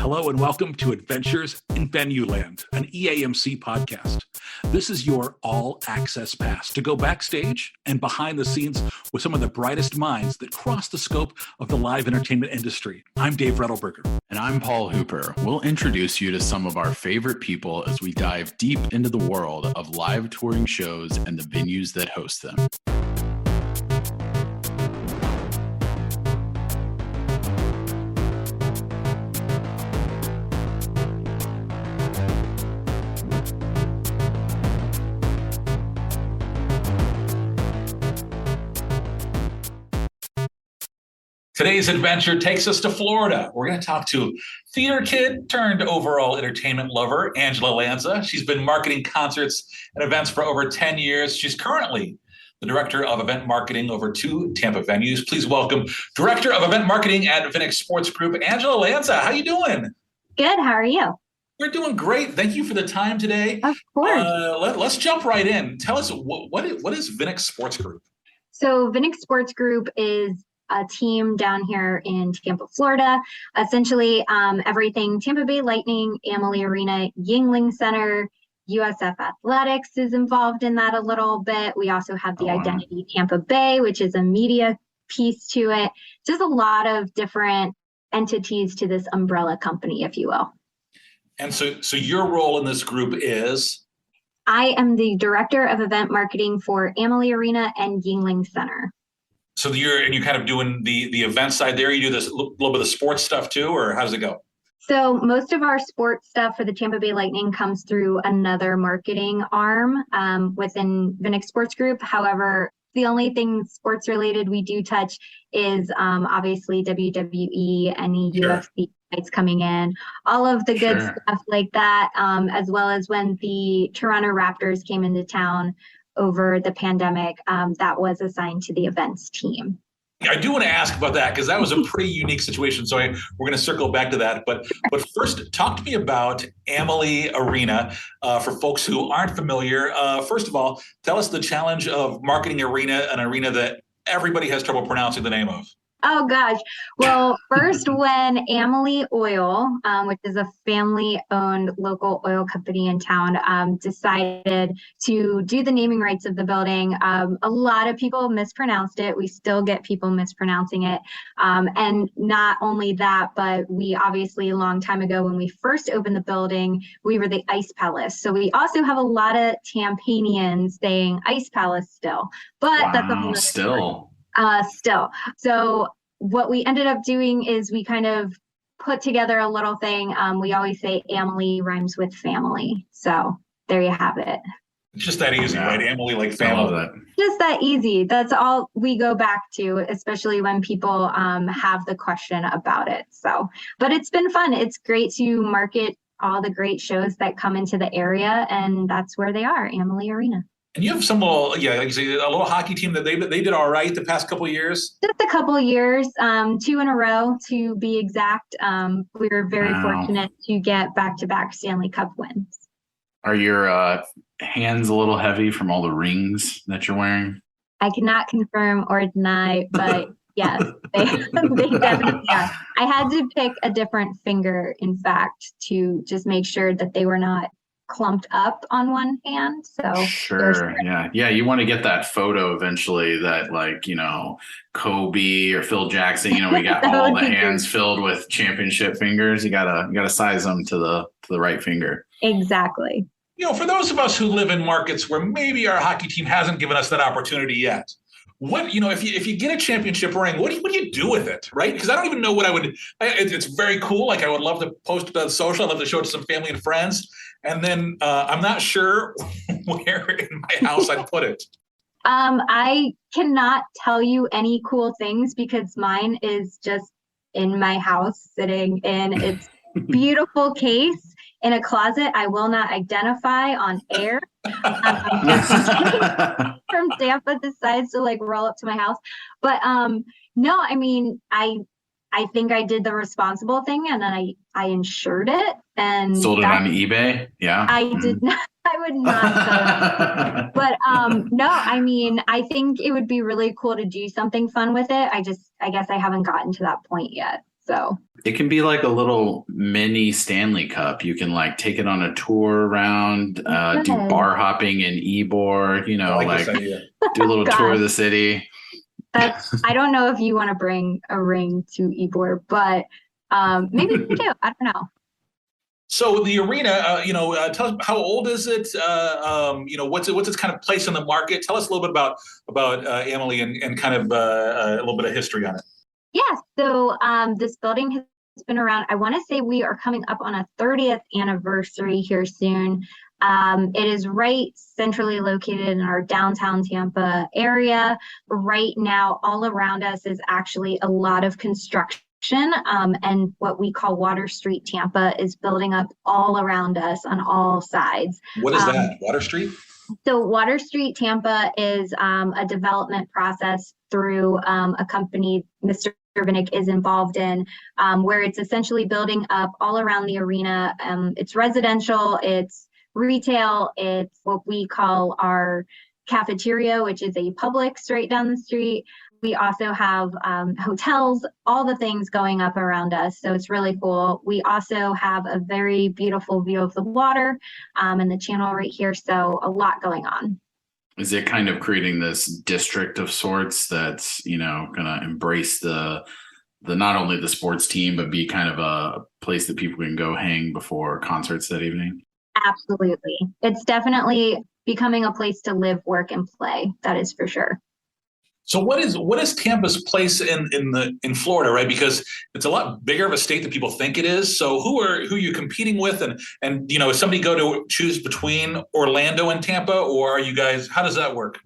Hello and welcome to Adventures in Venueland, an EAMC podcast. This is your all-access pass to go backstage and behind the scenes with some of the brightest minds that cross the scope of the live entertainment industry. I'm Dave Rettelberger. And I'm Paul Hooper. We'll introduce you to some of our favorite people as we dive deep into the world of live touring shows and the venues that host them. Today's adventure takes us to Florida. We're going to talk to theater kid turned overall entertainment lover, Angela Lanza. She's been marketing concerts and events for over 10 years. She's currently the director of event marketing over 2 Tampa venues. Please welcome director of event marketing at Venueland Sports Group, Angela Lanza. How you doing? Good. How are you? We're doing great. Thank you for the time today. Of course. Let's jump right in. Tell us what is Venueland Sports Group? So Venueland Sports Group is a team down here in Tampa, Florida. Essentially, everything Tampa Bay Lightning, Amalie Arena, Yuengling Center, USF Athletics is involved in that a little bit. We also have the Identity Tampa Bay, which is a media piece to it. Just a lot of different entities to this umbrella company, if you will. And so your role in this group is? I am the director of event marketing for Amalie Arena and Yuengling Center. So you're kind of doing the event side there. You do this little bit of the sports stuff too, or how does it go? So most of our sports stuff for the Tampa Bay Lightning comes through another marketing arm within Venueland Sports Group. However, the only thing sports related we do touch is obviously WWE, any UFC fights coming in, all of the good stuff like that, as well as when the Toronto Raptors came into town over the pandemic, that was assigned to the events team. I do want to ask about that because that was a pretty unique situation. So we're going to circle back to that. But first, talk to me about Amalie Arena for folks who aren't familiar. First of all, tell us the challenge of marketing an arena that everybody has trouble pronouncing the name of. Oh, gosh. Well, first, when Amalie Oil, which is a family-owned local oil company in town, decided to do the naming rights of the building, a lot of people mispronounced it. We still get people mispronouncing it. And not only that, but we obviously, a long time ago, when we first opened the building, we were the Ice Palace. So we also have a lot of Tampanians saying Ice Palace still. But that's a whole still. So what we ended up doing is we kind of put together a little thing. We always say Amalie rhymes with family. So there you have it. It's just that easy, right? Amalie, like family. Just that easy. That's all we go back to, especially when people have the question about it. So, but it's been fun. It's great to market all the great shows that come into the area. And that's where they are, Amalie Arena. And you have some little, like you say, a little hockey team that they did all right the past couple of years? Just a couple of years, 2 in a row to be exact. We were very fortunate to get back-to-back Stanley Cup wins. Are your hands a little heavy from all the rings that you're wearing? I cannot confirm or deny, but yes, they definitely are. I had to pick a different finger, in fact, to just make sure that they were not clumped up on one hand. So yeah, you want to get that photo eventually that, like, Kobe or Phil Jackson, we got all the hands filled with championship fingers. You gotta size them to the right finger. Exactly. For those of us who live in markets where maybe our hockey team hasn't given us that opportunity yet, if you get a championship ring, what do you do with it, right? Because I don't even know what I would. It's very cool. Like, I would love to post it on social. I'd love to show it to some family and friends. And then I'm not sure where in my house I'd put it. I cannot tell you any cool things because mine is just in my house, sitting in its beautiful case in a closet I will not identify on air. From Tampa decides to roll up to my house. But no, I mean, I think I did the responsible thing, and then I insured it and sold it on eBay. Yeah. I did not. I would not sell it. But no, I mean, I think it would be really cool to do something fun with it. I guess I haven't gotten to that point yet. So It can be like a little mini Stanley Cup. You can like take it on a tour around, do bar hopping in Ybor, you know, I like like this idea. do a little tour of Gosh. the city. I don't know if you want to bring a ring to Ybor, but maybe you do. I don't know. So the arena, tell us how old is it? What's its kind of place in the market? Tell us a little bit about Emily and kind of a little bit of history on it. Yeah, so this building has been around. I want to say we are coming up on a 30th anniversary here soon. It is right centrally located in our downtown Tampa area. Right now, all around us is actually a lot of construction. And what we call Water Street Tampa is building up all around us on all sides. What is that? Water Street? So Water Street Tampa is a development process through a company Mr. Venueland is involved in, where it's essentially building up all around the arena. It's residential, it's retail, it's what we call our cafeteria, which is a Publix right down the street. We also have hotels, all the things going up around us. So it's really cool. We also have a very beautiful view of the water and the channel right here. So a lot going on. Is it kind of creating this district of sorts that's, you know, going to embrace the not only the sports team, but be kind of a place that people can go hang before concerts that evening? Absolutely. It's definitely becoming a place to live, work, and play. That is for sure. So what is Tampa's place in Florida, right? Because it's a lot bigger of a state than people think it is. So who are you competing with, and is somebody go to choose between Orlando and Tampa, or are you guys? How does that work?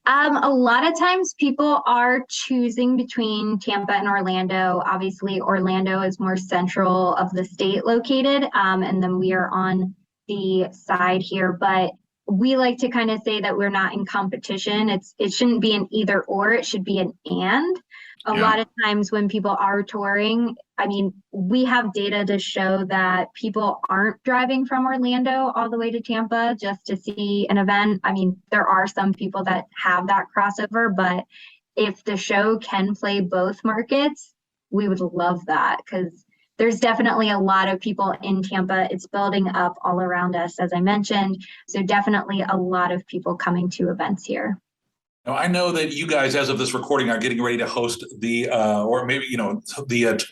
A lot of times people are choosing between Tampa and Orlando. Obviously, Orlando is more central of the state located, and then we are on the side here, but we like to kind of say that we're not in competition. It shouldn't be an either or, it should be an and. A lot of times when people are touring, I mean, we have data to show that people aren't driving from Orlando all the way to Tampa just to see an event. I mean, there are some people that have that crossover, but if the show can play both markets, we would love that, because there's definitely a lot of people in Tampa. It's building up all around us, as I mentioned. So definitely a lot of people coming to events here. Now, I know that you guys, as of this recording, are getting ready to host the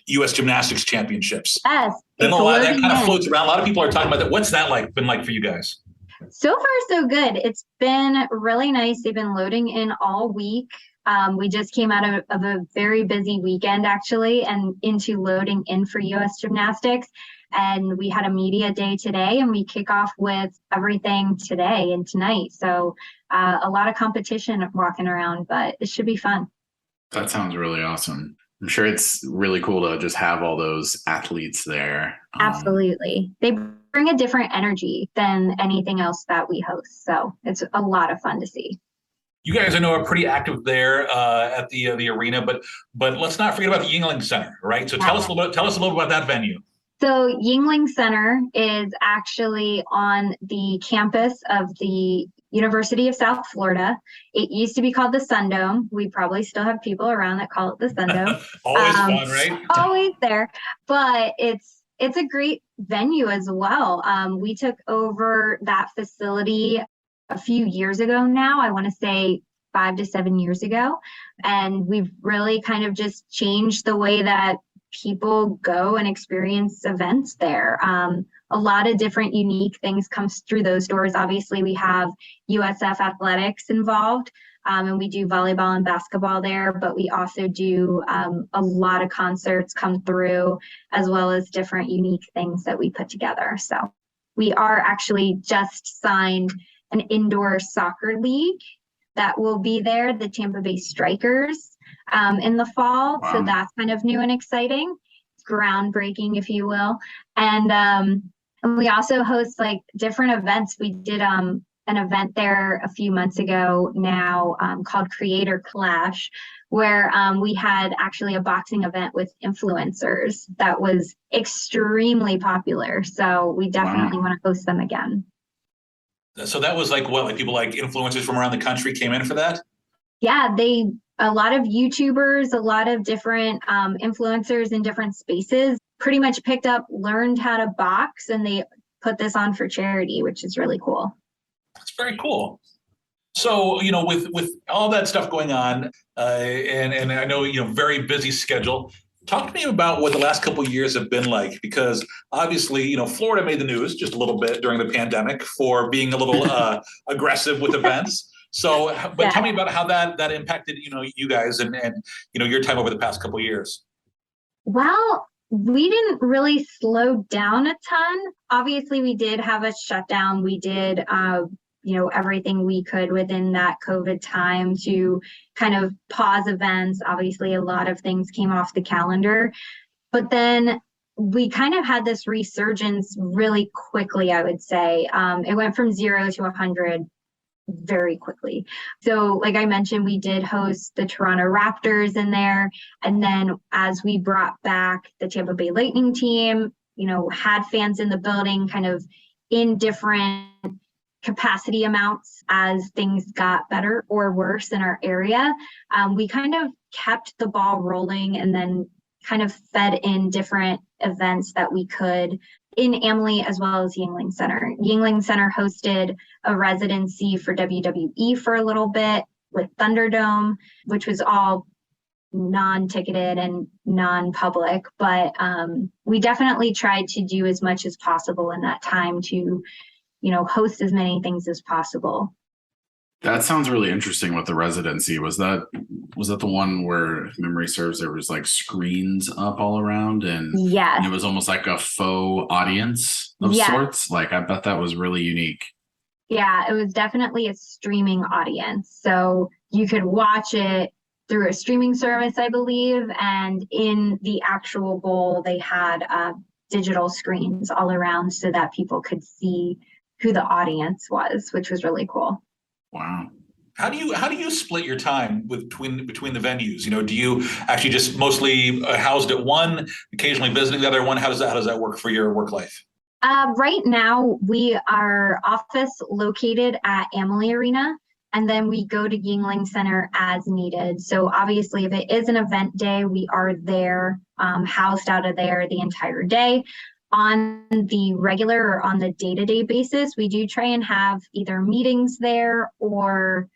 U.S. Gymnastics Championships. Yes. And a lot that kind of floats around. A lot of people are talking about that. What's that been like for you guys? So far, so good. It's been really nice. They've been loading in all week. We just came out of a very busy weekend, actually, and into loading in for U.S. Gymnastics. And we had a media day today, and we kick off with everything today and tonight. So a lot of competition walking around, but it should be fun. That sounds really awesome. I'm sure it's really cool to just have all those athletes there. Absolutely. They bring a different energy than anything else that we host. So it's a lot of fun to see. You guys, I know, are pretty active there at the arena, but let's not forget about the Yuengling Center, right? So tell us a little bit about that venue. So Yuengling Center is actually on the campus of the University of South Florida. It used to be called the Sundome. We probably still have people around that call it the Sundome. Always fun, right? Always there, but it's a great venue as well. We took over that facility a few years ago now. I want to say 5 to 7 years ago. And we've really kind of just changed the way that people go and experience events there. A lot of different unique things comes through those doors. Obviously, we have USF athletics involved, and we do volleyball and basketball there, but we also do a lot of concerts come through, as well as different unique things that we put together. So we are actually just signed an indoor soccer league that will be there, the Tampa Bay Strikers, in the fall. Wow. So that's kind of new and exciting. It's groundbreaking, if you will. And we also host like different events. We did an event there a few months ago now called Creator Clash, where we had actually a boxing event with influencers that was extremely popular. So we definitely want to host them again. So that was like what, like people like influencers from around the country came in for that? Yeah, they a lot of YouTubers, a lot of different influencers in different spaces pretty much picked up, learned how to box, and they put this on for charity, which is really cool. That's very cool. So, with all that stuff going on, and I know, very busy schedule, talk to me about what the last couple of years have been like, because obviously, Florida made the news just a little bit during the pandemic for being a little aggressive with events. So, but tell me about how that impacted, you guys and your time over the past couple of years. Well, we didn't really slow down a ton. Obviously, we did have a shutdown. We did, everything we could within that COVID time to kind of pause events. Obviously, a lot of things came off the calendar, but then we kind of had this resurgence really quickly, I would say. It went from 0 to 100 very quickly. So like I mentioned, we did host the Toronto Raptors in there. And then as we brought back the Tampa Bay Lightning team, had fans in the building kind of in different capacity amounts as things got better or worse in our area. We kind of kept the ball rolling and then kind of fed in different events that we could in Amalie as well as Yuengling Center. Yuengling Center hosted a residency for WWE for a little bit with Thunderdome, which was all non-ticketed and non-public, but we definitely tried to do as much as possible in that time to host as many things as possible. That sounds really interesting with the residency. Was that the one where, if memory serves, there was like screens up all around and yes, it was almost like a faux audience of sorts? Like, I bet that was really unique. Yeah, it was definitely a streaming audience. So you could watch it through a streaming service, I believe, and in the actual bowl, they had digital screens all around so that people could see who the audience was, which was really cool. Wow. How do you split your time between the venues? Do you actually just mostly housed at one, occasionally visiting the other one? How does that work for your work life? Right now, we are office located at Amalie Arena, and then we go to Yuengling Center as needed. So obviously, if it is an event day, we are there, housed out of there the entire day. On the regular or on the day-to-day basis, we do try and have either meetings there or,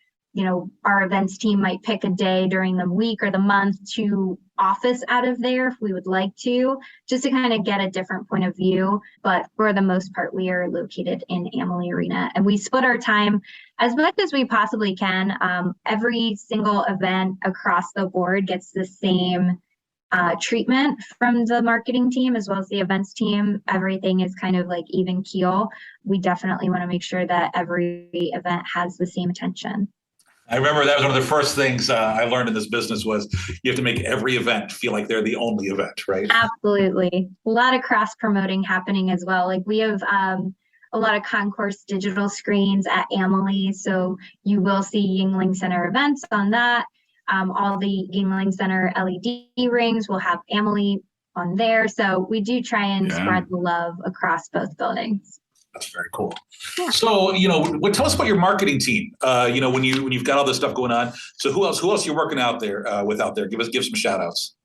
our events team might pick a day during the week or the month to office out of there if we would like to, just to kind of get a different point of view. But for the most part, we are located in Amalie Arena and we split our time as much as we possibly can. Every single event across the board gets the same treatment from the marketing team as well as the events team. Everything is kind of like even keel. We definitely want to make sure that every event has the same attention. I remember that was one of the first things I learned in this business was you have to make every event feel like they're the only event, right? Absolutely. A lot of cross promoting happening as well. Like we have a lot of concourse digital screens at Amalie. So you will see Yuengling Center events on that. All the Yuengling Center LED rings will have Amalie on there. So we do try and spread the love across both buildings. That's very cool. Yeah. So, tell us about your marketing team. When you've got all this stuff going on. So who else you're working out there with out there? Give some shout outs.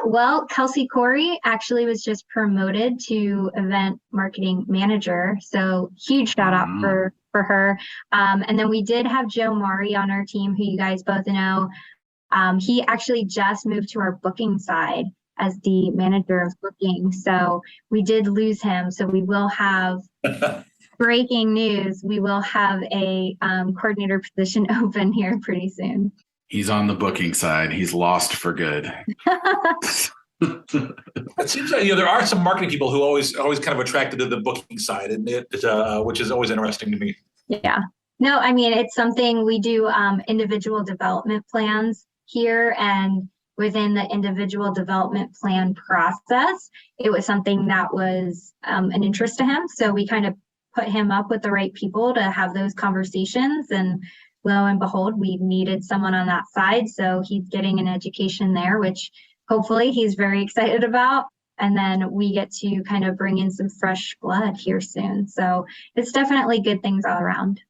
Well, Kelsey Corey actually was just promoted to event marketing manager. So huge shout out for her. And then we did have Joe Mari on our team, who you guys both know. He actually just moved to our booking side as the manager of booking. So we did lose him. So we will have breaking news. We will have a coordinator position open here pretty soon. He's on the booking side. He's lost for good. It seems like there are some marketing people who always kind of attracted to the booking side, and which is always interesting to me. Yeah. No, I mean, it's something we do individual development plans here, and within the individual development plan process, it was something that was an interest to him. So we kind of put him up with the right people to have those conversations, and lo and behold, we needed someone on that side. So he's getting an education there, which hopefully he's very excited about. And then we get to kind of bring in some fresh blood here soon. So it's definitely good things all around.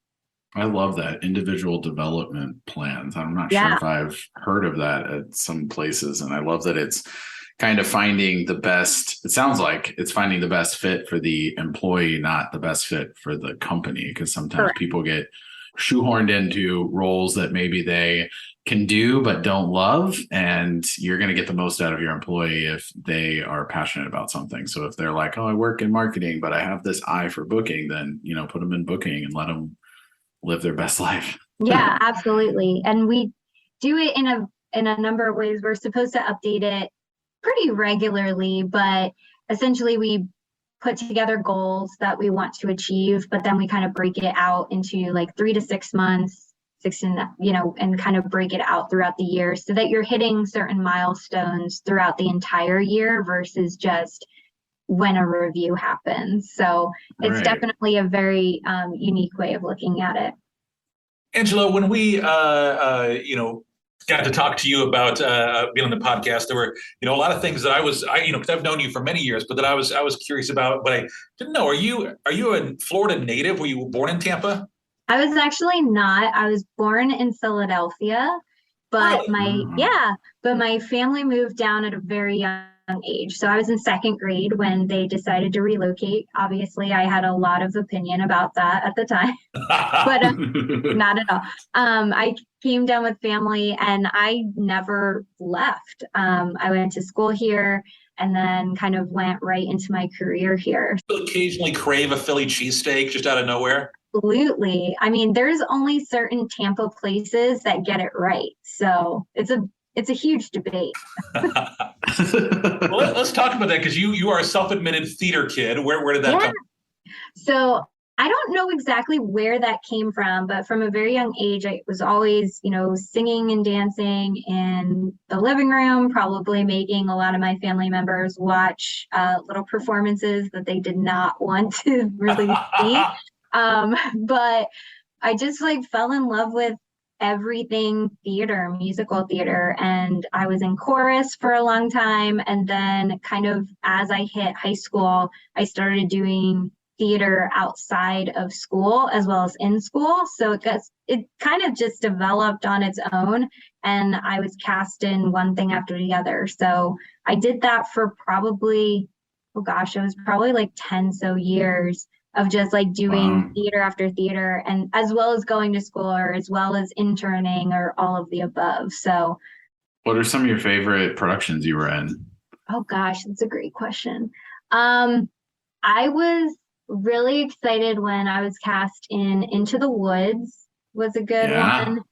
I love that individual development plans. I'm not sure Yeah, if I've heard of that at some places. And I love that it's kind of finding the best, it sounds like it's finding the best fit for the employee, not the best fit for the company. Because sometimes correct. people get shoehorned into roles that maybe they can do but don't love. And you're going to get the most out of your employee if they are passionate about something. So if they're like, oh, I work in marketing, but I have this eye for booking, then, put them in booking and let them live their best life. Yeah, absolutely. And we do it in a number of ways. We're supposed to update it pretty regularly, but essentially we put together goals that we want to achieve, but then we kind of break it out into like 3 to 6 months, and kind of break it out throughout the year so that you're hitting certain milestones throughout the entire year versus just when a review happens. So it's Right. definitely a very unique way of looking at it. Angela, when we got to talk to you about being on the podcast, there were a lot of things that because I've known you for many years, but that I was curious about, but I didn't know. Are you a Florida native? Were you born in Tampa? I was actually not. I was born in Philadelphia, but my family moved down at a very young age. So I was in second grade when they decided to relocate. Obviously, I had a lot of opinion about that at the time, but not at all. I came down with family and I never left. I went to school here and then kind of went right into my career here. Occasionally crave a Philly cheesesteak just out of nowhere. Absolutely. I mean, there's only certain Tampa places that get it right. So it's a huge debate. Well, let's talk about that because you are a self-admitted theater kid. Where did that come? So I don't know exactly where that came from, but from a very young age, I was always, singing and dancing in the living room, probably making a lot of my family members watch little performances that they did not want to really see. But I just fell in love with everything theater, musical theater. And I was in chorus for a long time. And then kind of as I hit high school, I started doing theater outside of school as well as in school. So it kind of just developed on its own. And I was cast in one thing after the other. So I did that for probably, it was probably 10 so years of just doing theater after theater, and as well as going to school or as well as interning or all of the above. So what are some of your favorite productions you were in? Oh gosh, that's a great question. I was really excited when I was cast in Into the Woods was a good one.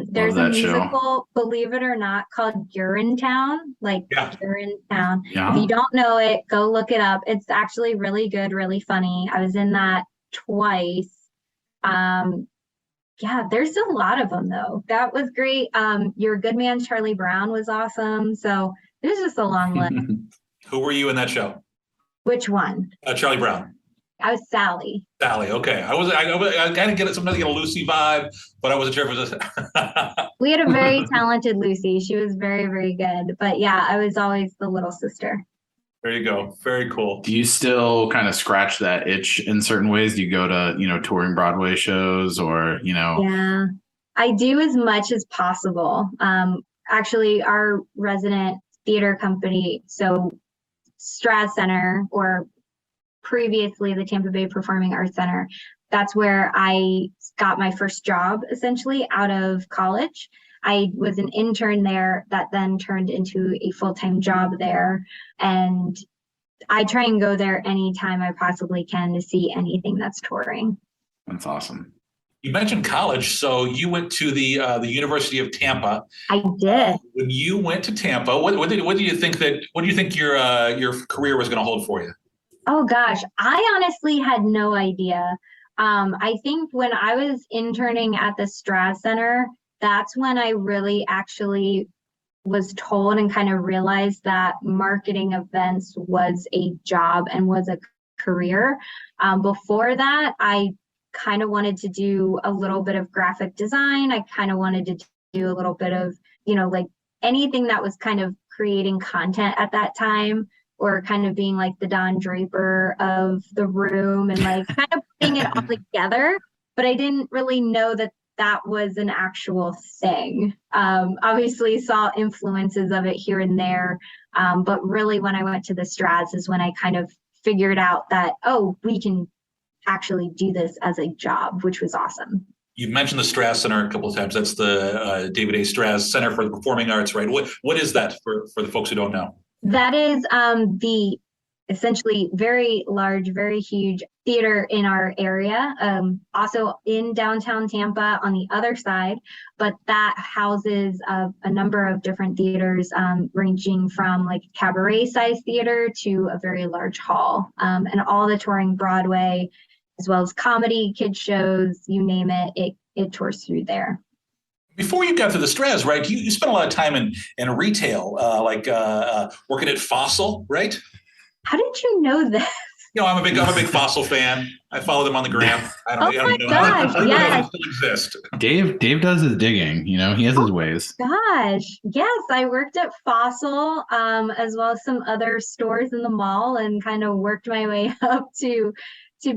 There's a musical, believe it or not, called Urinetown, Urinetown. Yeah. If you don't know it, go look it up. It's actually really good, really funny. I was in that twice. There's a lot of them though. That was great. Your Good Man, Charlie Brown was awesome. So there's just a long list. Who were you in that show? Which one? Charlie Brown. I was Sally. Sally, okay. I kind of get it. Sometimes I get a Lucy vibe, but I wasn't sure if it was. We had a very talented Lucy. She was very, very good. But yeah, I was always the little sister. There you go. Very cool. Do you still kind of scratch that itch in certain ways? Do you go to, touring Broadway shows or, Yeah, I do as much as possible. Actually, our resident theater company, so Straz Center, or previously the Tampa Bay Performing Arts Center, that's where I got my first job essentially out of college. I was an intern there that then turned into a full-time job there. And I try and go there anytime I possibly can to see anything that's touring. That's awesome. You mentioned college, so you went to the University of Tampa. I did. When you went to Tampa, what do you think your career was going to hold for you? Oh gosh, I honestly had no idea. I think when I was interning at the Straz Center, that's when I really actually was told and kind of realized that marketing events was a job and was a career. Before that, I kind of wanted to do a little bit of graphic design. I kind of wanted to do a little bit of, anything that was kind of creating content at that time, or kind of being like the Don Draper of the room and kind of putting it all together. but I didn't really know that that was an actual thing. Obviously saw influences of it here and there. But really when I went to the Strads is when I kind of figured out that, oh, we can actually do this as a job, which was awesome. You mentioned the Strass Center a couple of times. That's the David A. Strass Center for the Performing Arts, right? What is that for the folks who don't know? That is the essentially very large, very huge theater in our area, also in downtown Tampa on the other side, but that houses a number of different theaters, ranging from like cabaret size theater to a very large hall, and all the touring Broadway, as well as comedy, kids shows, you name it, it tours through there. Before you got to the Strass, right? You spent a lot of time in retail, working at Fossil, right? How did you know that? I'm a big Fossil fan. I follow them on the gram. I don't know gosh, how yes. they still exist. Dave does his digging. He has his ways. Gosh, yes, I worked at Fossil, as well as some other stores in the mall, and kind of worked my way up to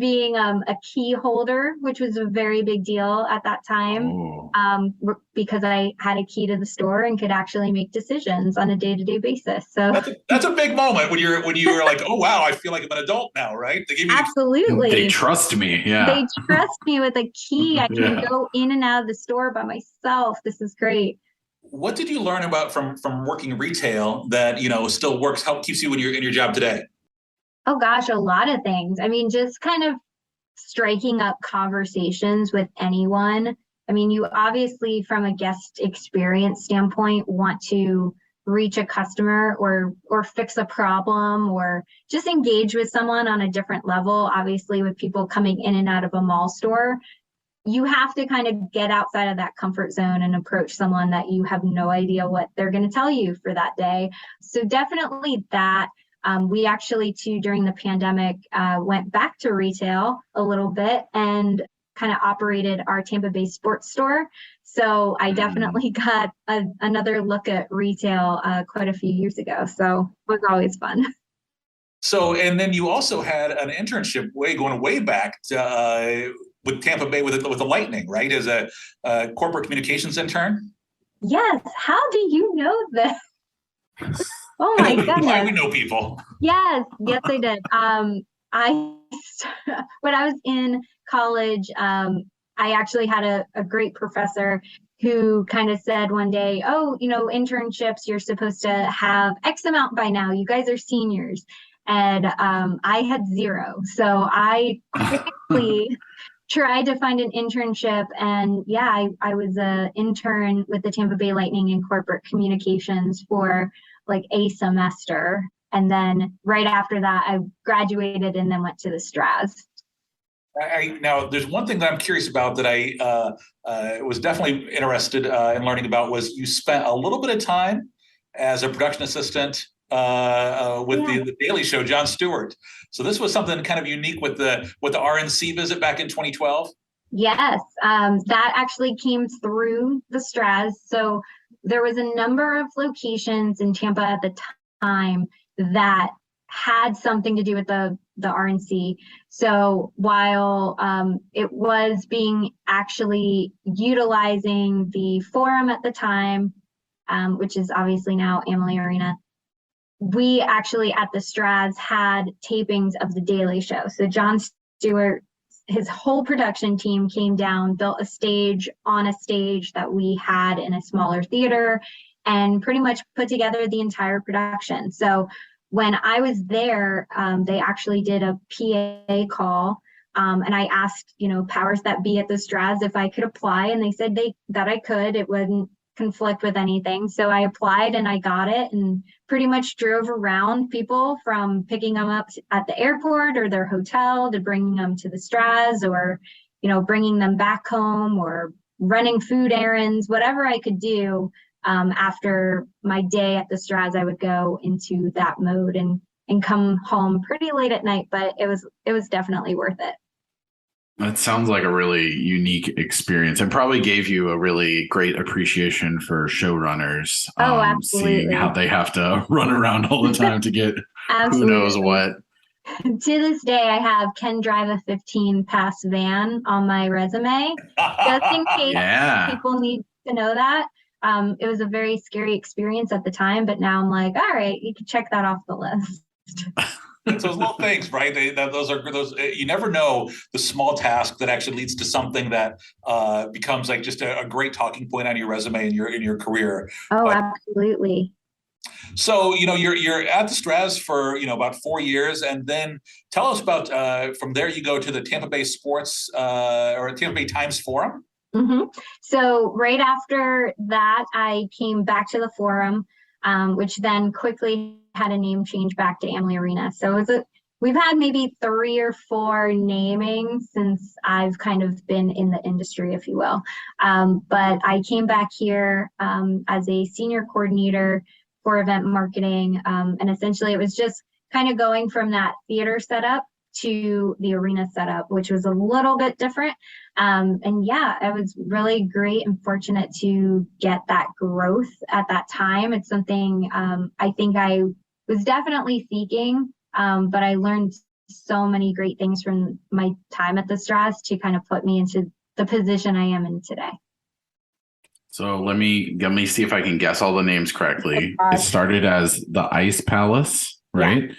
being a key holder, which was a very big deal at that time, because I had a key to the store and could actually make decisions on a day-to-day basis. So that's a big moment when you were like, oh wow, I feel like I'm an adult now, right? They gave me absolutely. They trust me. Yeah. They trust me with a key. I can go in and out of the store by myself. This is great. What did you learn about from working retail that still keeps you in your job today? Oh gosh, a lot of things. I mean, just kind of striking up conversations with anyone. I mean, you obviously, from a guest experience standpoint, want to reach a customer or fix a problem or just engage with someone on a different level. Obviously, with people coming in and out of a mall store, you have to kind of get outside of that comfort zone and approach someone that you have no idea what they're going to tell you for that day. So definitely that. We actually, too, during the pandemic, went back to retail a little bit and kind of operated our Tampa Bay sports store. So I definitely got another look at retail quite a few years ago. So it was always fun. So, and then you also had an internship going way back with Tampa Bay with the Lightning, right? As a corporate communications intern. Yes. How do you know this? Oh my goodness. Why we know people. Yes, I did. When I was in college, I actually had a great professor who kind of said one day, oh, internships, you're supposed to have X amount by now. You guys are seniors. And I had 0. So I quickly tried to find an internship. And I was an intern with the Tampa Bay Lightning in corporate communications for like a semester. And then right after that, I graduated and then went to the Strass. Now, there's one thing that I'm curious about that I was definitely interested in learning about was you spent a little bit of time as a production assistant with the Daily Show, Jon Stewart. So this was something kind of unique with the RNC visit back in 2012. Yes, that actually came through the Strass. So there was a number of locations in Tampa at the time that had something to do with the RNC. So while it was being actually utilizing the Forum at the time, which is obviously now Amalie Arena, we actually at the Strads had tapings of the Daily Show. So Jon Stewart, his whole production team came down, built a stage on a stage that we had in a smaller theater, and pretty much put together the entire production. So when I was there, they actually did a PA call, and I asked, powers that be at the Strads if I could apply, and they said that I could. It wouldn't conflict with anything. So I applied and I got it, and pretty much drove around people from picking them up at the airport or their hotel to bringing them to the Strads, or, bringing them back home, or running food errands, whatever I could do. After my day at the Strads, I would go into that mode and come home pretty late at night, but it was definitely worth it. That sounds like a really unique experience, and probably gave you a really great appreciation for showrunners. Absolutely. Seeing how they have to run around all the time to get who knows what. To this day, I have can drive a 15 pass van on my resume, just in case Yeah. people need to know that. It was a very scary experience at the time, but now I'm like, all right, you can check that off the list. It's those little things, right? Those are those. You never know the small task that actually leads to something that becomes like just a great talking point on your resume in your career. Oh, But absolutely. so you're at the Straz for about 4 years, and then tell us about from there you go to the Tampa Bay Sports or Tampa Bay Times Forum. hmm So right after that, I came back to the Forum, which then quickly had a name change back to Amalie Arena. So we've had maybe 3 or 4 namings since I've kind of been in the industry, if you will. But I came back here as a senior coordinator for event marketing, and essentially it was just kind of going from that theater setup to the arena setup, which was a little bit different. And yeah, it was really great and fortunate to get that growth at that time. It's something I think I was definitely seeking, but I learned so many great things from my time at the Straz to kind of put me into the position I am in today. So let me see if I can guess all the names correctly. Oh, It started as the Ice Palace, right?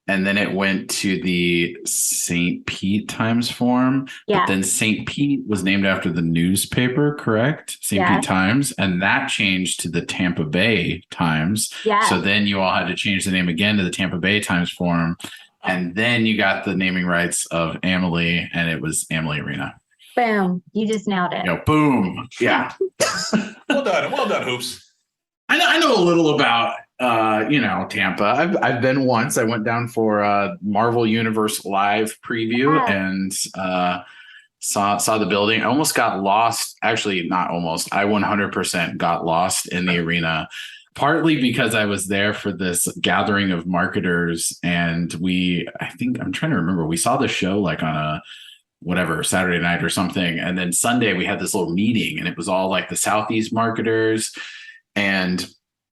And then it went to the St. Pete Times Forum. Yeah. But then St. Pete was named after the newspaper, correct? St. Yeah. Pete Times. And that changed to the Tampa Bay Times. Yeah. So then you all had to change the name again to the Tampa Bay Times Forum. And then you got the naming rights of Amalie, and it was Amalie Arena. Boom. You just nailed it. Boom. Yeah. Well done, Hoops. I know a little about Tampa. I've been once. I went down for a Marvel Universe live preview and saw the building. I almost got lost. Actually, not almost. I 100% got lost in the arena. Partly because I was there for this gathering of marketers, and I'm trying to remember. We saw the show like on a Saturday night or something, and then Sunday we had this little meeting, and it was all like the Southeast marketers. And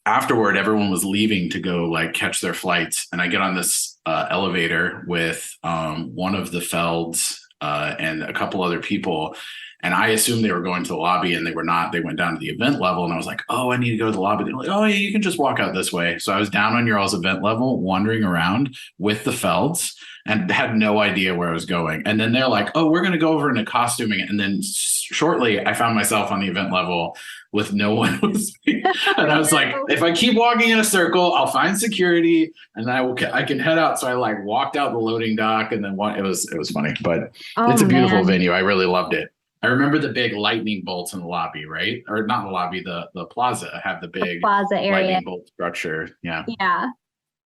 afterward, everyone was leaving to go like catch their flights. And I get on this elevator with one of the Felds and a couple other people. And I assumed they were going to the lobby, and they were not. They went down to the event level, and I was like, oh, I need to go to the lobby. They're like, oh, yeah, you can just walk out this way. So I was down on your all's event level, wandering around with the Felds, and had no idea where I was going. And then they're like, oh, we're going to go over into costuming. And then shortly, I found myself on the event level with no one with me. And I was like, if I keep walking in a circle, I'll find security, and I can head out. So I like walked out the loading dock, and then it was funny, but it's a beautiful venue. I really loved it. I remember the big lightning bolts in the lobby, right? Or not the lobby, the plaza have the big plaza area. Lightning bolt structure. Yeah. Yeah.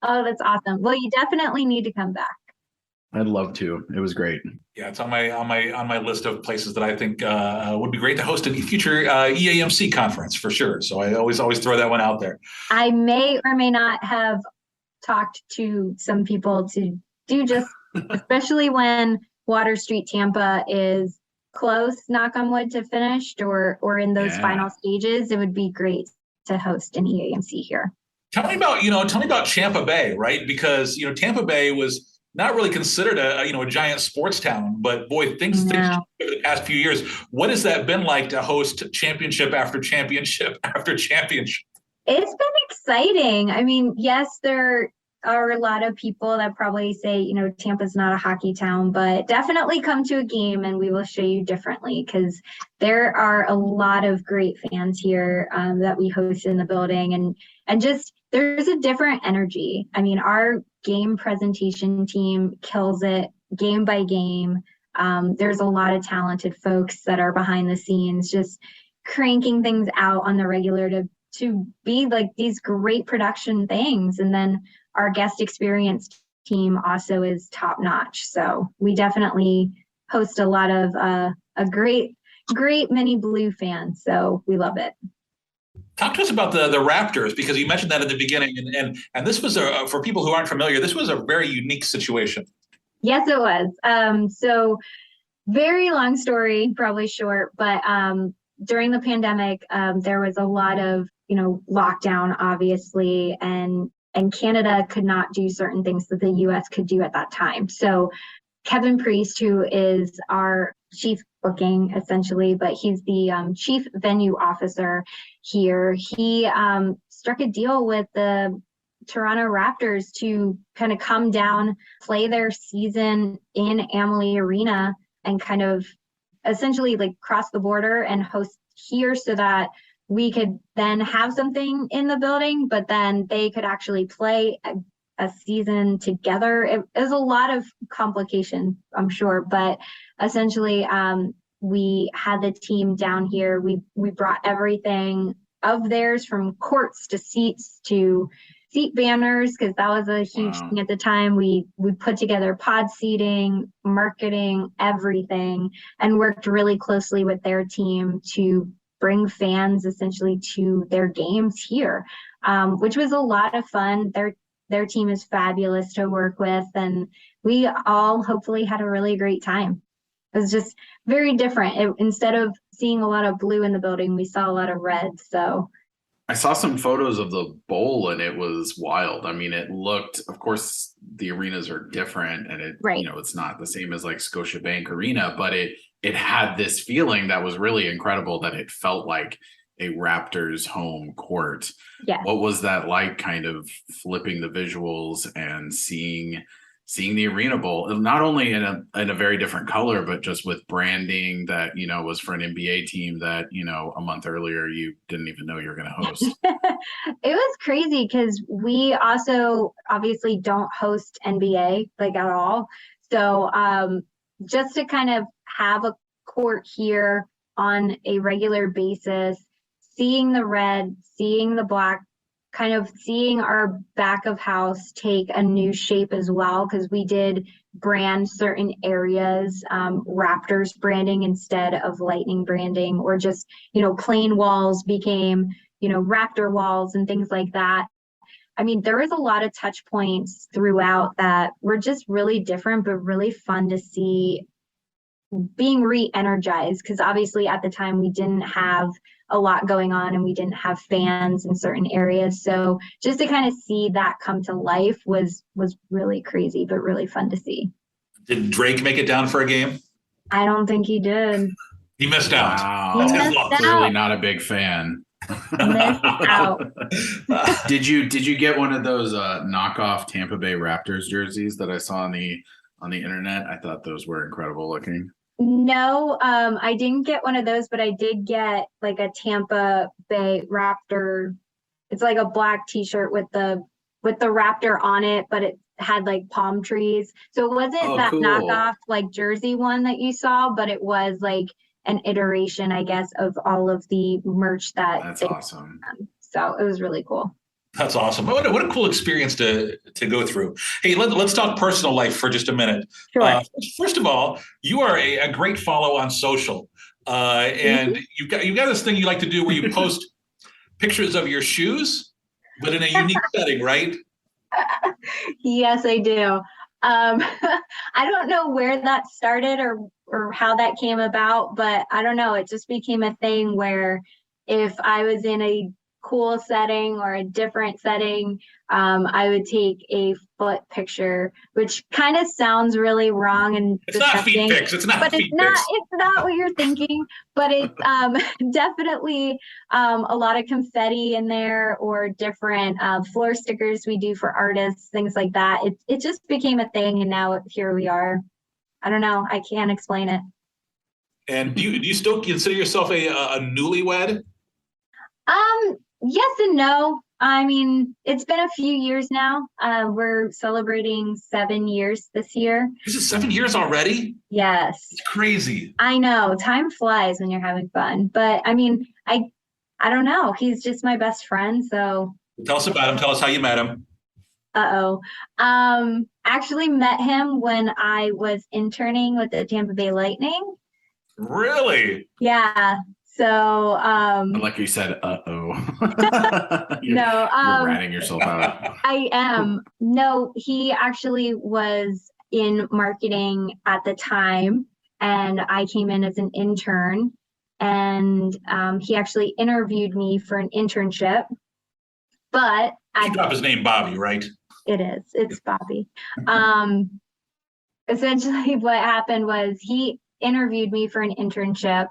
Oh, that's awesome. Well, you definitely need to come back. I'd love to. It was great. Yeah, it's on my list of places that I think would be great to host a future EAMC conference for sure. So I always throw that one out there. I may or may not have talked to some people to do just, especially when Water Street Tampa is close, knock on wood, to finished or in those final stages. It would be great to host an EAMC here. Tell me about Tampa Bay, right? Because Tampa Bay was not really considered a giant sports town, but boy, things over the past few years. What has that been like to host championship after championship after championship? It's been exciting. I mean, yes, there are a lot of people that probably say, Tampa's not a hockey town, but definitely come to a game and we will show you differently, because there are a lot of great fans here that we host in the building, and just there's a different energy. I mean, our game presentation team kills it game by game. There's a lot of talented folks that are behind the scenes just cranking things out on the regular to be like these great production things. And then our guest experience team also is top notch. So we definitely host a lot of a great many Blue fans. So we love it. Talk to us about the Raptors, because you mentioned that at the beginning, and this was for people who aren't familiar, this was a very unique situation. Yes, it was. So very long story, probably short, but during the pandemic, there was a lot of lockdown, obviously, and and Canada could not do certain things that the US could do at that time. So Kevin Priest, who is our chief booking essentially, but he's the chief venue officer here, he struck a deal with the Toronto Raptors to kind of come down, play their season in Amalie Arena, and kind of essentially like cross the border and host here so that we could then have something in the building, but then they could actually play a season together. It was a lot of complication, I'm sure, but essentially we had the team down here. We brought everything of theirs, from courts to seats to seat banners, because that was a huge thing at the time. We put together pod seating, marketing, everything, and worked really closely with their team to bring fans essentially to their games here, which was a lot of fun. Their team is fabulous to work with, and we all hopefully had a really great time. It was just very different. Instead of seeing a lot of blue in the building, we saw a lot of red. So I saw some photos of the bowl and it was wild. I mean, it looked, of course, the arenas are different and right. It's not the same as like Scotiabank Arena, but it had this feeling that was really incredible, that it felt like a Raptors home court. Yes. What was that like, kind of flipping the visuals and seeing the Arena Bowl, not only in a very different color, but just with branding that, was for an NBA team that, a month earlier, you didn't even know you were going to host. It was crazy because we also obviously don't host NBA like at all. So just to kind of have a court here on a regular basis, seeing the red, seeing the black, kind of seeing our back of house take a new shape as well, because we did brand certain areas, Raptors branding instead of Lightning branding, or just, plain walls became, Raptor walls and things like that. I mean, there was a lot of touch points throughout that were just really different, but really fun to see being re-energized, because obviously at the time we didn't have a lot going on and we didn't have fans in certain areas. So just to kind of see that come to life was really crazy, but really fun to see. Did Drake make it down for a game? I don't think he did. He missed out. Wow. He missed out. Clearly not a big fan. Missed out. Did you get one of those knockoff Tampa Bay Raptors jerseys that I saw on the internet? I thought those were incredible looking. No, I didn't get one of those, but I did get like a Tampa Bay Raptor. It's like a black t-shirt with the Raptor on it, but it had like palm trees. So it wasn't that cool knockoff like jersey one that you saw, but it was like an iteration, I guess, of all of the merch that's awesome. So it was really cool. That's awesome. What a cool experience to go through. Hey, let's talk personal life for just a minute. Sure. First of all, you are a great follow on social. And you've got this thing you like to do where you post pictures of your shoes, but in a unique setting, right? Yes, I do. I don't know where that started or how that came about, but I don't know. It just became a thing where if I was in a cool setting or a different setting, I would take a foot picture, which kind of sounds really wrong and it's disgusting. Not feet pics. It's not but feet it's not. pics. It's not what you're thinking. But it's definitely a lot of confetti in there, or different floor stickers we do for artists, things like that. It just became a thing, and now here we are. I don't know. I can't explain it. And do you still consider yourself a newlywed? Yes and no. I mean, it's been a few years now. We're celebrating 7 years this year. This is 7 years already? Yes. It's crazy. I know. Time flies when you're having fun. But I mean, I don't know. He's just my best friend. So tell us about him. Tell us how you met him. Actually met him when I was interning with the Tampa Bay Lightning. Really? Yeah. So, like you said, you're ratting yourself out. I am. No, he actually was in marketing at the time, and I came in as an intern, and he actually interviewed me for an internship. But You drop his name, Bobby, right? it is. It's Bobby. Essentially what happened was he interviewed me for an internship,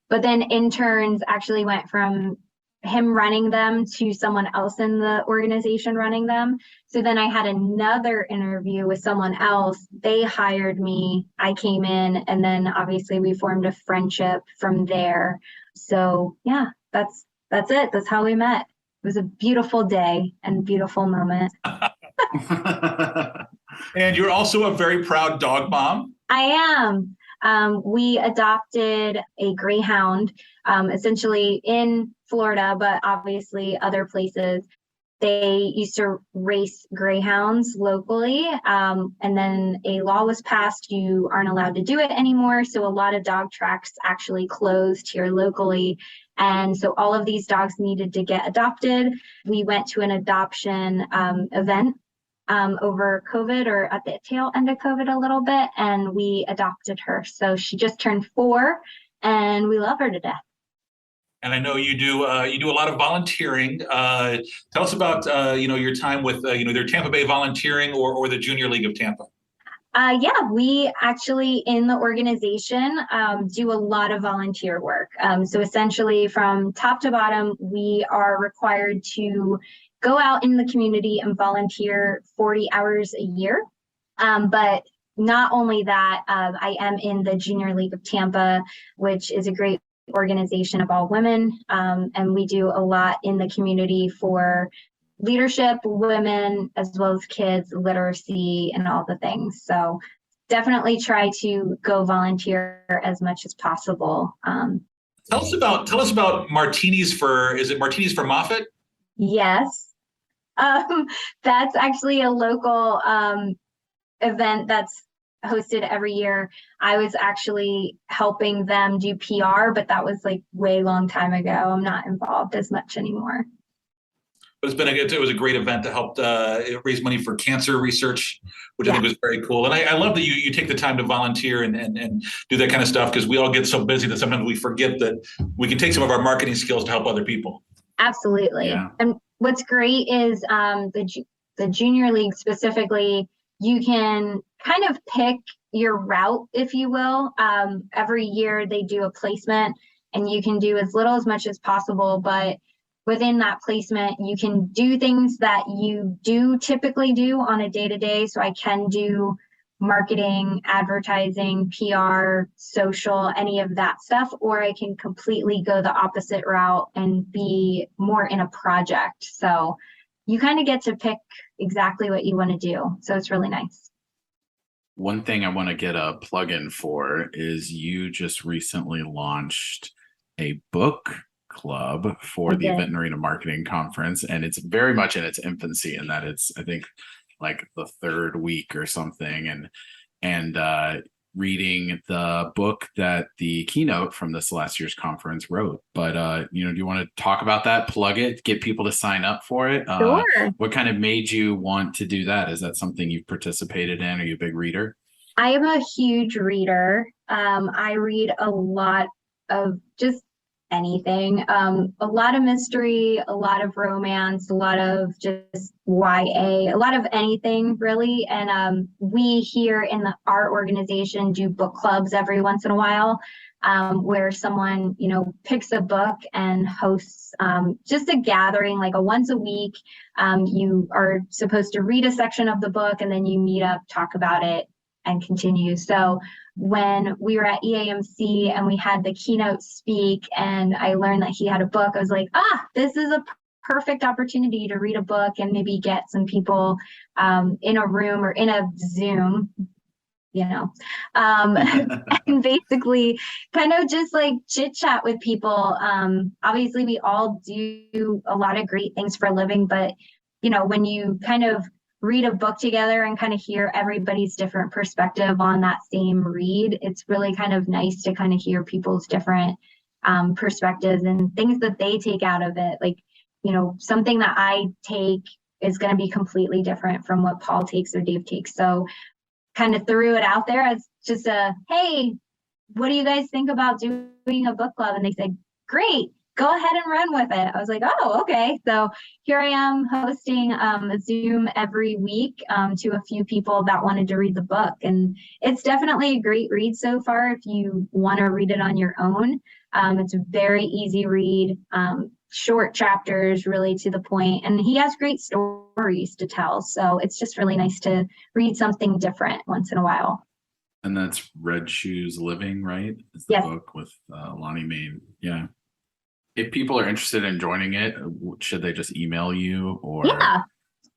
but then interns actually went from him running them to someone else in the organization running them. So then I had another interview with someone else. They hired me. I came in, and then obviously we formed a friendship from there. So yeah, that's it. That's how we met. It was a beautiful day and beautiful moment. And you're also a very proud dog mom. I am. We adopted a greyhound, essentially in Florida, but obviously other places. They used to race greyhounds locally, and then a law was passed. You aren't allowed to do it anymore. So a lot of dog tracks actually closed here locally. And so all of these dogs needed to get adopted. We went to an adoption event over COVID, or at the tail end of COVID a little bit, and we adopted her. So she just turned 4, and we love her to death. And I know you do a lot of volunteering. Tell us about your time with either Tampa Bay Volunteering or the Junior League of Tampa. Yeah, we actually in the organization do a lot of volunteer work. So essentially from top to bottom, we are required to go out in the community and volunteer 40 hours a year. But not only that, I am in the Junior League of Tampa, which is a great organization of all women. And we do a lot in the community for leadership, women, as well as kids, literacy, and all the things. So definitely try to go volunteer as much as possible. Tell us about Martinis for, is it Martinis for Moffat? Yes. That's actually a local event that's hosted every year. I was actually helping them do PR, but that was like way long time ago. I'm not involved as much anymore. But it was a great event that helped raise money for cancer research, which I think was very cool. And I love that you take the time to volunteer and do that kind of stuff, because we all get so busy that sometimes we forget that we can take some of our marketing skills to help other people. Absolutely. Yeah. And what's great is the Junior League specifically, you can kind of pick your route, if you will. Every year they do a placement, and you can do as little as much as possible, but within that placement, you can do things that you do typically do on a day-to-day. So I can do marketing, advertising, PR, social, any of that stuff, or I can completely go the opposite route and be more in a project. So you kind of get to pick exactly what you want to do. So it's really nice. One thing I want to get a plug-in for is you just recently launched a book club for the Event and Arena Marketing Conference, and it's very much in its infancy, in that it's, I think, like the 3rd week or something, and reading the book that the keynote from this last year's conference wrote. But do you want to talk about that, plug it, get people to sign up for it? Sure. What kind of made you want to do that? Is that something you've participated in? Are you a big reader? I am a huge reader. I read a lot of just anything, a lot of mystery, a lot of romance, a lot of just YA, a lot of anything really. And we here in our organization do book clubs every once in a while, where someone, picks a book and hosts just a gathering, like a once a week. You are supposed to read a section of the book, and then you meet up, talk about it, and continue. So when we were at EAMC and we had the keynote speak, and I learned that he had a book, I was like, this is a perfect opportunity to read a book and maybe get some people in a room or in a Zoom, and basically kind of just like chit chat with people. Obviously we all do a lot of great things for a living, but when you kind of read a book together and kind of hear everybody's different perspective on that same read, it's really kind of nice to kind of hear people's different perspectives and things that they take out of it. Like, something that I take is going to be completely different from what Paul takes or Dave takes. So kind of threw it out there as just hey, what do you guys think about doing a book club? And they said, great, go ahead and run with it. I was like, oh, okay. So here I am hosting a Zoom every week to a few people that wanted to read the book. And it's definitely a great read so far if you want to read it on your own. It's a very easy read, short chapters, really to the point. And he has great stories to tell. So it's just really nice to read something different once in a while. And that's Red Shoes Living, right? Is the Yes. book with Lonnie Main. Yeah. If people are interested in joining it, should they just email you or? Yeah,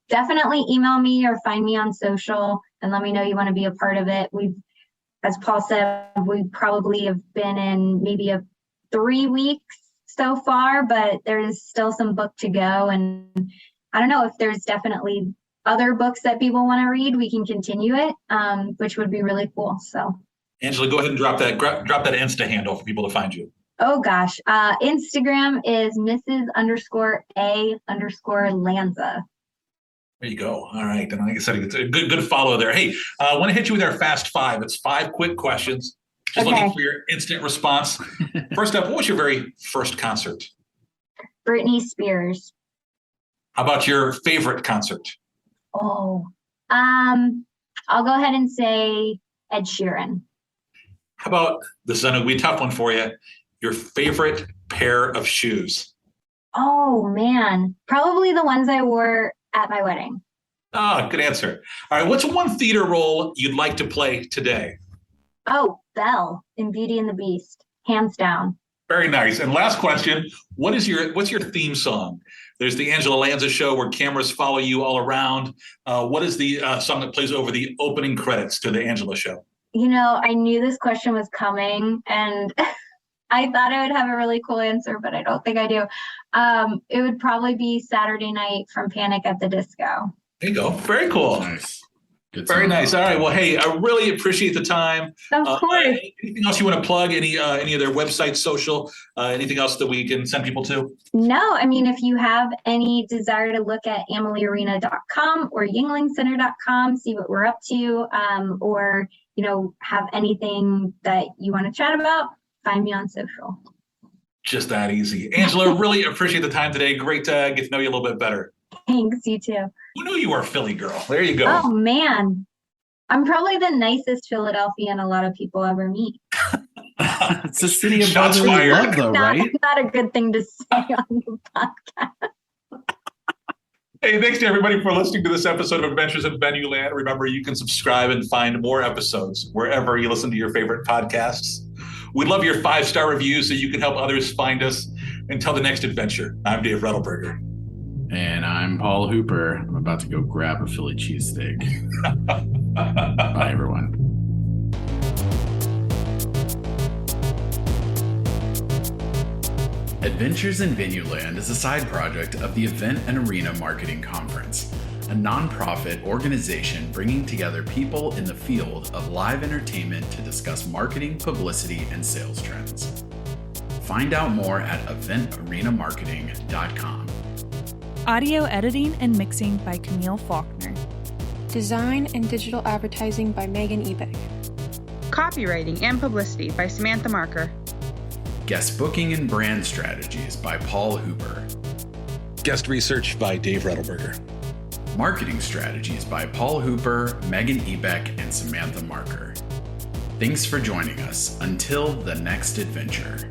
definitely email me or find me on social and let me know you want to be a part of it. As Paul said, we probably have been in maybe 3 weeks so far, but there's still some book to go. And I don't know if there's definitely other books that people want to read, we can continue it, which would be really cool. So, Angela, go ahead and drop that Insta handle for people to find you. oh gosh, Instagram is Mrs.A_Lanza. There you go. All right. And like I said, it's a good follow there. Hey, I want to hit you with our fast 5. It's 5 quick questions. Just Okay. looking for your instant response. First up, what was your very first concert? Britney Spears. How about your favorite concert? Oh, I'll go ahead and say Ed Sheeran. How about, this is going to be a tough one for you, your favorite pair of shoes? Oh man, probably the ones I wore at my wedding. Ah, good answer. All right. What's one theater role you'd like to play today? Oh, Belle in Beauty and the Beast, hands down. Very nice. And last question, what's your theme song? There's the Angela Lanza show where cameras follow you all around. What is the song that plays over the opening credits to the Angela show? You know, I knew this question was coming and I thought I would have a really cool answer, but I don't think I do. It would probably be Saturday Night from Panic at the Disco. There you go. Very cool. Nice. Good Very song. nice. All right. Well, hey, I really appreciate the time. Of course. Anything else you want to plug? Any of their websites, social, anything else that we can send people to? No, I mean, if you have any desire to look at ameliearena.com or yinglingcenter.com, see what we're up to, or, you know, have anything that you want to chat about, find me on social. Just that easy. Angela, really appreciate the time today. Great to get to know you a little bit better. Thanks, you too. Who knew you were a Philly girl? There you go. Oh, man. I'm probably the nicest Philadelphian a lot of people ever meet. It's a city of Shots brotherly fired. love, though, Not, right? not a good thing to say on the podcast. Hey, thanks to everybody for listening to this episode of Adventures in Venueland. Remember, you can subscribe and find more episodes wherever you listen to your favorite podcasts. We'd love your 5-star reviews so you can help others find us. Until the next adventure, I'm Dave Rettelberger. And I'm Paul Hooper. I'm about to go grab a Philly cheesesteak. Bye, everyone. Adventures in Venueland is a side project of the Event and Arena Marketing Conference, a nonprofit organization bringing together people in the field of live entertainment to discuss marketing, publicity, and sales trends. Find out more at eventarenamarketing.com. Audio editing and mixing by Camille Faulkner. Design and digital advertising by Megan Ebeck. Copywriting and publicity by Samantha Marker. Guest booking and brand strategies by Paul Hooper. Guest research by Dave Rettelberger. Marketing strategies by Paul Hooper, Megan Ebeck, and Samantha Marker. Thanks for joining us. Until the next adventure.